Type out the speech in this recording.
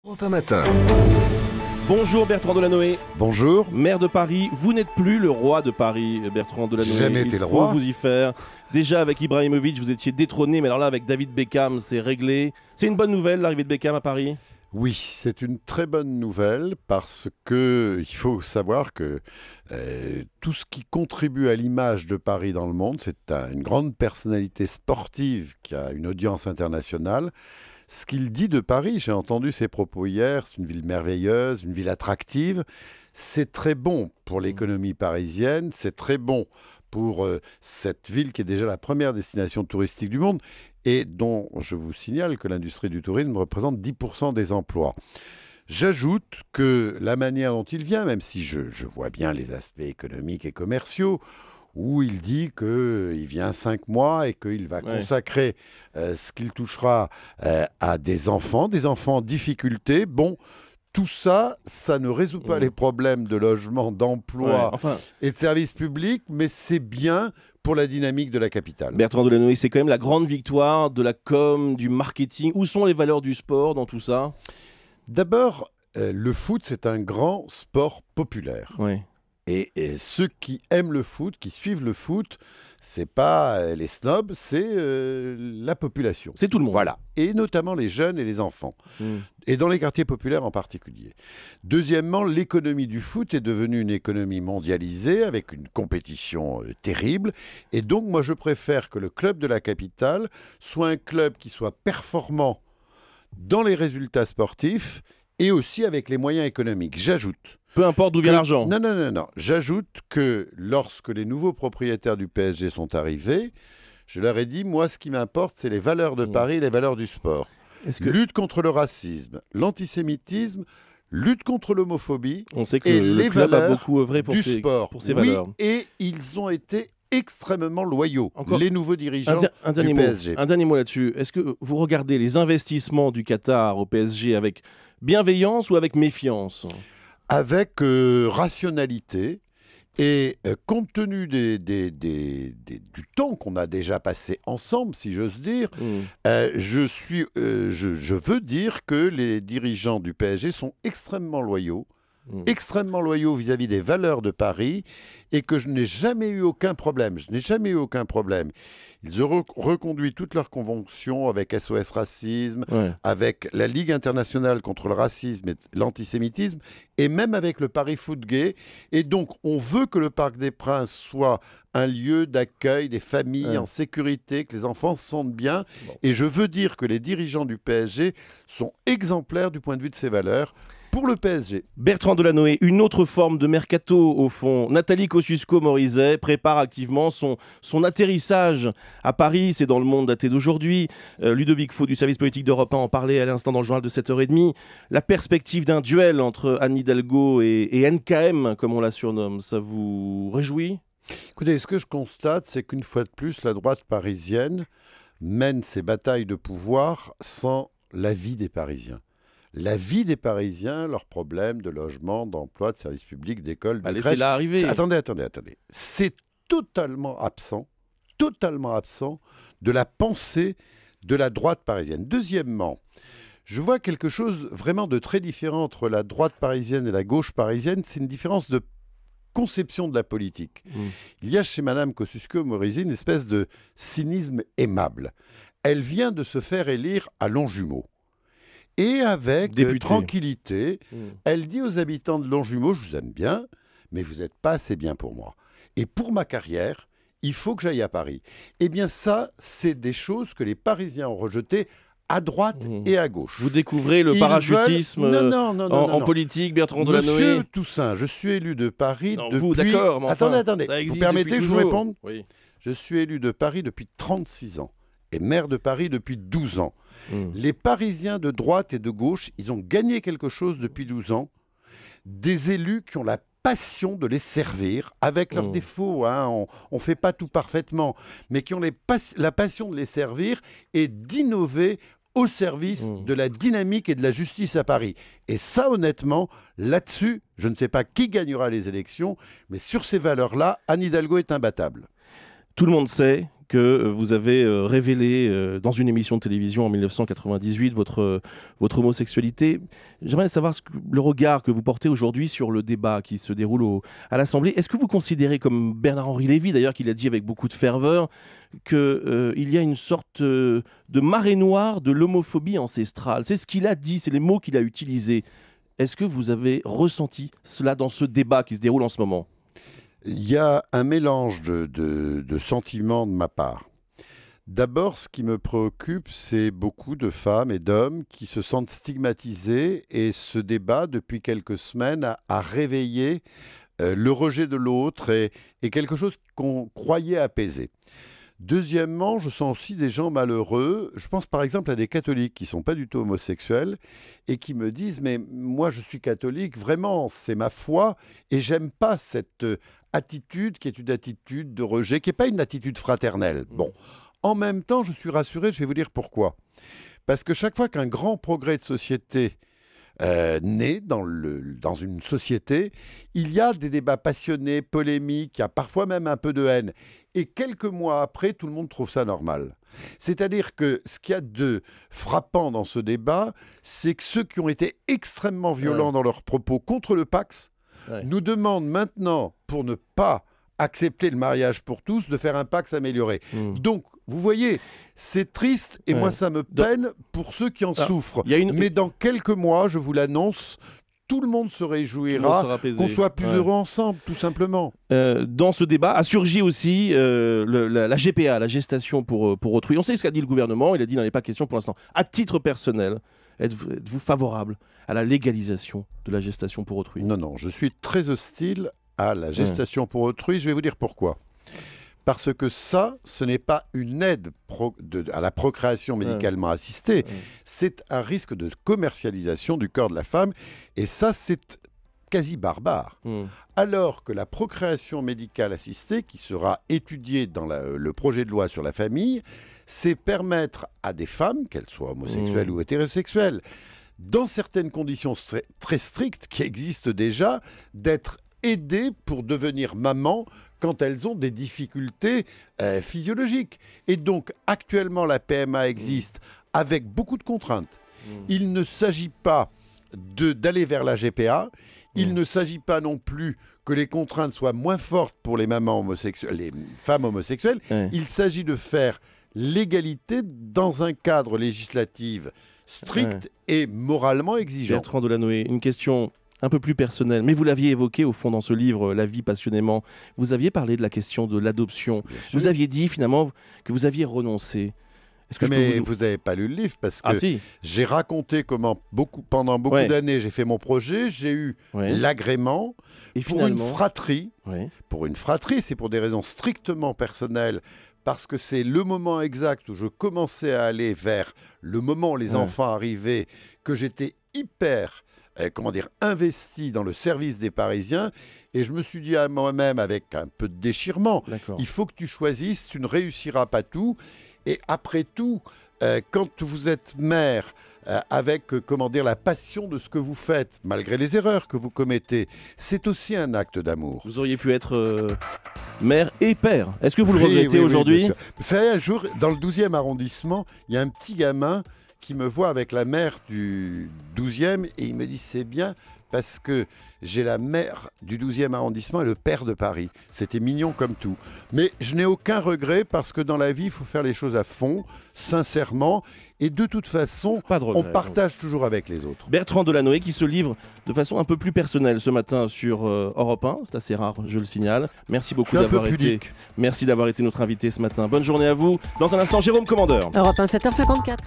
Europe 1 matin. Bonjour Bertrand Delanoë. Bonjour. Maire de Paris, vous n'êtes plus le roi de Paris, Bertrand Delanoë. J'ai jamais été le roi. Il faut vous y faire. Déjà avec Ibrahimovic, vous étiez détrôné, mais alors là avec David Beckham, c'est réglé. C'est une bonne nouvelle l'arrivée de Beckham à Paris? Oui, c'est une très bonne nouvelle parce que il faut savoir que tout ce qui contribue à l'image de Paris dans le monde, c'est une grande personnalité sportive qui a une audience internationale. Ce qu'il dit de Paris, j'ai entendu ses propos hier, c'est une ville merveilleuse, une ville attractive. C'est très bon pour l'économie parisienne, c'est très bon pour cette ville qui est déjà la première destination touristique du monde et dont je vous signale que l'industrie du tourisme représente 10% des emplois. J'ajoute que la manière dont il vient, même si je vois bien les aspects économiques et commerciaux, où il dit qu'il vient 5 mois et qu'il va consacrer ce qu'il touchera à des enfants en difficulté. Bon, tout ça, ça ne résout pas les problèmes de logement, d'emploi et de services publics, mais c'est bien pour la dynamique de la capitale. Bertrand Delanoë, c'est quand même la grande victoire de la com, du marketing. Où sont les valeurs du sport dans tout ça? D'abord, le foot, c'est un grand sport populaire. Oui. Et ceux qui aiment le foot, qui suivent le foot, c'est pas les snobs, c'est la population. C'est tout le monde. Voilà. Et notamment les jeunes et les enfants. Et dans les quartiers populaires en particulier. Deuxièmement, l'économie du foot est devenue une économie mondialisée avec une compétition terrible. Et donc, moi, je préfère que le club de la capitale soit un club qui soit performant dans les résultats sportifs et aussi avec les moyens économiques. J'ajoute. Peu importe d'où vient l'argent. Non. J'ajoute que lorsque les nouveaux propriétaires du PSG sont arrivés, je leur ai dit, moi, ce qui m'importe, c'est les valeurs de Paris, les valeurs du sport. Lutte contre le racisme, l'antisémitisme, lutte contre l'homophobie. On sait que et le les club valeurs a beaucoup œuvré pour du ces sport. valeurs. Et ils ont été extrêmement loyaux, les nouveaux dirigeants du PSG. Un dernier mot là-dessus. Est-ce que vous regardez les investissements du Qatar au PSG avec bienveillance ou avec méfiance? Avec rationalité et compte tenu du temps qu'on a déjà passé ensemble, si j'ose dire, je veux dire que les dirigeants du PSG sont extrêmement loyaux vis-à-vis des valeurs de Paris et que je n'ai jamais eu aucun problème. Ils ont reconduit toutes leurs conventions avec SOS Racisme, avec la Ligue internationale contre le racisme et l'antisémitisme, et même avec le Paris Foot Gay. Et donc, on veut que le Parc des Princes soit un lieu d'accueil des familles en sécurité, que les enfants se sentent bien. Et je veux dire que les dirigeants du PSG sont exemplaires du point de vue de ces valeurs. Pour le PSG. Bertrand Delanoë, une autre forme de mercato au fond. Nathalie Kosciusko-Morizet prépare activement son atterrissage à Paris. C'est dans Le Monde daté d'aujourd'hui. Ludovic Faux du service politique d'Europe 1 en parlait à l'instant dans le journal de 7h30. La perspective d'un duel entre Anne Hidalgo et NKM, comme on la surnomme, ça vous réjouit? Écoutez, ce que je constate, c'est qu'une fois de plus, la droite parisienne mène ses batailles de pouvoir sans l'avis des Parisiens. La vie des Parisiens, leurs problèmes de logement, d'emploi, de services publics, d'école, de crèche... Laissez-la arriver. Attendez. C'est totalement absent de la pensée de la droite parisienne. Deuxièmement, je vois quelque chose vraiment de très différent entre la droite parisienne et la gauche parisienne. C'est une différence de conception de la politique. Il y a chez Madame Kosciusko-Morizet une espèce de cynisme aimable. Elle vient de se faire élire à Longjumeau. Et avec tranquillité, elle dit aux habitants de Longjumeau, je vous aime bien, mais vous n'êtes pas assez bien pour moi. Et pour ma carrière, il faut que j'aille à Paris. Eh bien ça, c'est des choses que les Parisiens ont rejetées à droite et à gauche. Vous découvrez le parachutisme en politique, Bertrand Delanoë. Monsieur Toussaint, je suis élu de Paris depuis... Vous, d'accord, mais enfin, attendez. Vous permettez que je vous réponde? Oui. Je suis élu de Paris depuis 36 ans et maire de Paris depuis 12 ans. Les Parisiens de droite et de gauche, ils ont gagné quelque chose depuis 12 ans. Des élus qui ont la passion de les servir, avec leurs défauts, on ne fait pas tout parfaitement, mais qui ont la passion de les servir et d'innover au service de la dynamique et de la justice à Paris. Et ça, honnêtement, là-dessus, je ne sais pas qui gagnera les élections, mais sur ces valeurs-là, Anne Hidalgo est imbattable. Tout le monde sait que vous avez révélé dans une émission de télévision en 1998 votre homosexualité. J'aimerais savoir le regard que vous portez aujourd'hui sur le débat qui se déroule à l'Assemblée. Est-ce que vous considérez, comme Bernard-Henri Lévy d'ailleurs, qui l'a dit avec beaucoup de ferveur, qu'il y a une sorte de marée noire de l'homophobie ancestrale? C'est ce qu'il a dit, c'est les mots qu'il a utilisés. Est-ce que vous avez ressenti cela dans ce débat qui se déroule en ce moment? Il y a un mélange de sentiments de ma part. D'abord, ce qui me préoccupe, c'est beaucoup de femmes et d'hommes qui se sentent stigmatisés, et ce débat, depuis quelques semaines, a réveillé le rejet de l'autre et quelque chose qu'on croyait apaisé. Deuxièmement, je sens aussi des gens malheureux. Je pense par exemple à des catholiques qui ne sont pas du tout homosexuels et qui me disent « Mais moi, je suis catholique, vraiment, c'est ma foi et j'aime pas cette attitude qui est une attitude de rejet, qui n'est pas une attitude fraternelle. » Bon, en même temps, je suis rassuré, je vais vous dire pourquoi. Parce que chaque fois qu'un grand progrès de société naît dans une société, il y a des débats passionnés, polémiques, il y a parfois même un peu de haine. Et quelques mois après, tout le monde trouve ça normal. C'est-à-dire que ce qu'il y a de frappant dans ce débat, c'est que ceux qui ont été extrêmement violents dans leurs propos contre le Pacs nous demandent maintenant, pour ne pas accepter le mariage pour tous, de faire un Pacs amélioré. Donc, vous voyez, c'est triste et moi, ça me peine pour ceux qui en souffrent. Mais dans quelques mois, je vous l'annonce, tout le monde se réjouira qu'on soit plus heureux ensemble, tout simplement. Dans ce débat a surgi aussi la GPA, la gestation pour autrui. On sait ce qu'a dit le gouvernement, il a dit qu'il n'en est pas question pour l'instant. À titre personnel, êtes-vous favorable à la légalisation de la gestation pour autrui? Non, non, je suis très hostile à la gestation pour autrui. Je vais vous dire pourquoi. Parce que ça, ce n'est pas une aide à la procréation médicalement assistée, c'est un risque de commercialisation du corps de la femme, et ça, c'est quasi barbare. Alors que la procréation médicale assistée, qui sera étudiée dans le projet de loi sur la famille, c'est permettre à des femmes, qu'elles soient homosexuelles ou hétérosexuelles, dans certaines conditions très strictes qui existent déjà, d'être aidées pour devenir maman quand elles ont des difficultés physiologiques. Et donc, actuellement, la PMA existe avec beaucoup de contraintes. Il ne s'agit pas d'aller vers la GPA. Il ne s'agit pas non plus que les contraintes soient moins fortes pour les mamans homosexuelles, les femmes homosexuelles. Il s'agit de faire l'égalité dans un cadre législatif strict et moralement exigeant. Bertrand Delanoë, une question un peu plus personnelle, mais vous l'aviez évoqué au fond dans ce livre, La vie passionnément. Vous aviez parlé de la question de l'adoption. Vous aviez dit finalement que vous aviez renoncé. Mais vous n'avez pas lu le livre, parce que j'ai raconté comment pendant beaucoup d'années j'ai fait mon projet, j'ai eu l'agrément pour une fratrie. Pour une fratrie, c'est pour des raisons strictement personnelles, parce que c'est le moment exact où je commençais à aller vers le moment où les enfants arrivaient, que j'étais hyper investi dans le service des Parisiens, et je me suis dit à moi-même, avec un peu de déchirement, il faut que tu choisisses, tu ne réussiras pas tout. Et après tout, quand vous êtes mère, avec la passion de ce que vous faites, malgré les erreurs que vous commettez, c'est aussi un acte d'amour. Vous auriez pu être mère et père. Est-ce que vous le regrettez aujourd'hui? Vous savez, un jour, dans le 12e arrondissement, il y a un petit gamin qui me voit avec la mère du 12e et il me dit « c'est bien parce que j'ai la mère du 12e arrondissement et le père de Paris ». C'était mignon comme tout. Mais je n'ai aucun regret parce que dans la vie, il faut faire les choses à fond, sincèrement. Et de toute façon, on partage toujours avec les autres. Bertrand Delanoë qui se livre de façon un peu plus personnelle ce matin sur Europe 1. C'est assez rare, je le signale. Merci beaucoup d'avoir été notre invité ce matin. Bonne journée à vous. Dans un instant, Jérôme Commandeur. Europe 1, 7h54.